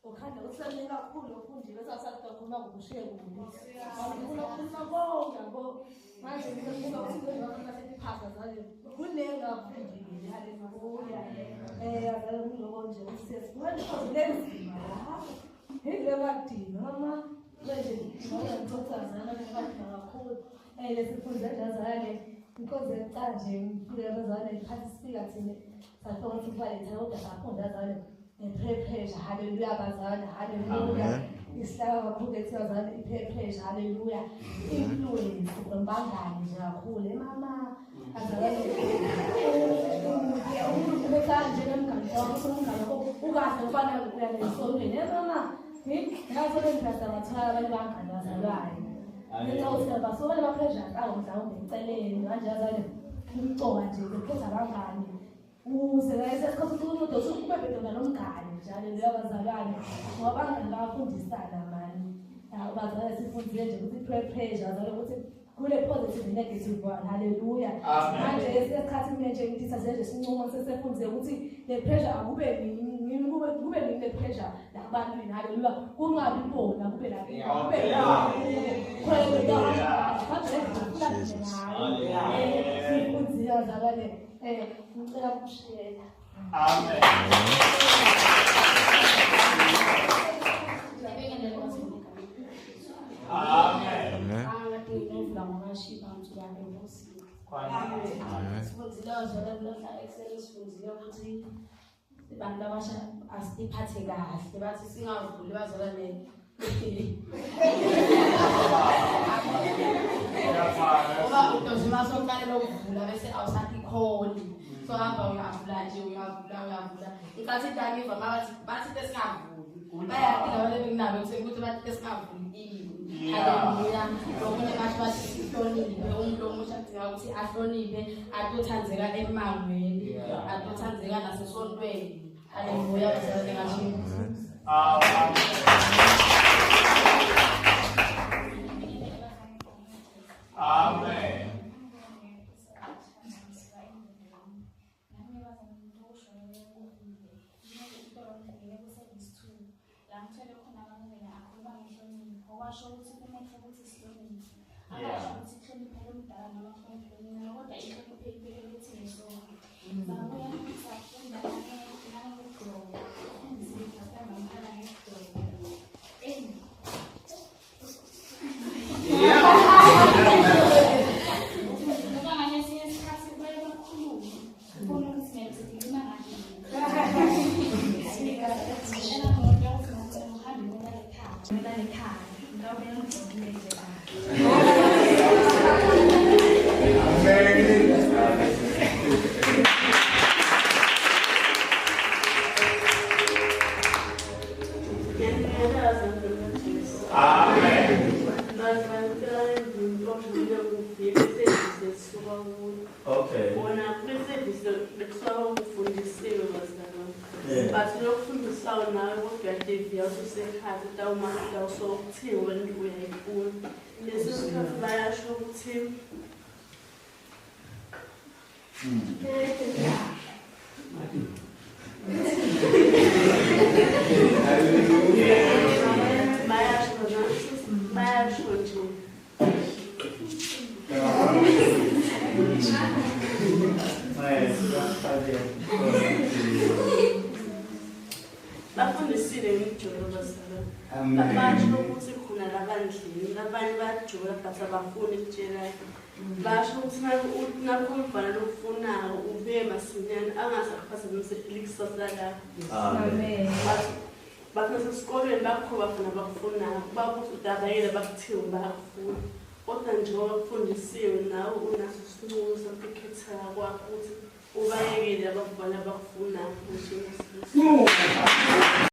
ukhanda usemne kakhulu ufundile sasakhuluma ngokushiya kumuntu ngifuna ukukhuluma konke yabo manje ngifuna ukuthi ngibafaka zale kunenga ngafundile haleluya akala kuloko nje usesifuna lenzima hele badinga mama manje ngiyacocazana kakhulu lesifundo edazane because eqanje ngifike abazane phansi sifika thina sathona ukuthi kufanele ukuthi safunda azane pressure haleluya bazana haleluya isihlaka kakhulu ethazana pressure haleluya influence ngombangani nje kakhulu mama azalane ubekanje nemganga wakho ukahle ufana ukuya lesonweni mama ngazo lempasa bathwala abantu bangani bazalwayo ngiyawuthi basona bapressure awu mhlawumbe eceleni manje azale umcoka nje bephetha abangani usebenzisa isikhathi umuntu usukube bedona nomngane njalo leyabazalwane ngoba abangani bayafundisana mani abazalwane sifundile nje ukuthi pressure azale ukuthi kule positive negative one haleluya manje esikhathi manje ngithi sazenje sinqumo sesefundise ukuthi le pressure akube kube le pressure lakubantu haleluya kungabi bona kube la kube la sifundile azalwane ngicela ukushela amen amen abantu abasha asiphathe kahle bathi singavuli bazalane ngoba udozima sokuqala lokuvula bese awusakhoni so hamba uyavula nje uyavula inkathi idakiva bathi singavuli bayathi labo benginabo ukuthi bathi singavuli haleluya lokunye bathi sihloniphe umuntu omusha kudinga ukuthi ahloniphe atothanzeka emangweni atothanzeka nasesontweni haleluya bazalwane ngasho amen washo ukuthi kumehle ukuthi sihloniphe akasho ukuthi sihloniphe lomdala noma sihloniphe kodwa ihloniphe impilo ukuthi ngesona babuya safunda nangokugrow umzimba sambamhala ngegrow ngoba ngane sinye isikhathi kubaye kakhulu ubona ukuthi ngeke sikhuluma ngathi bafundisile ngijolo basala abanye ukuthi khona labandlini abanye bajola but abafuni ukutshela basho ukuthi nakho ubhala lokufunayo ube masinyane angasaphazamisa ikusasa lakho amen bathi esikoleni bakho bafuna bakufunayo babuthi udabayele bakuthiwe bayafuna kodwa njengoba kufundisiwe nawe unaso isinqumo sokukhetha kwakho ukuthi ubayekele abafana bakufunayo nje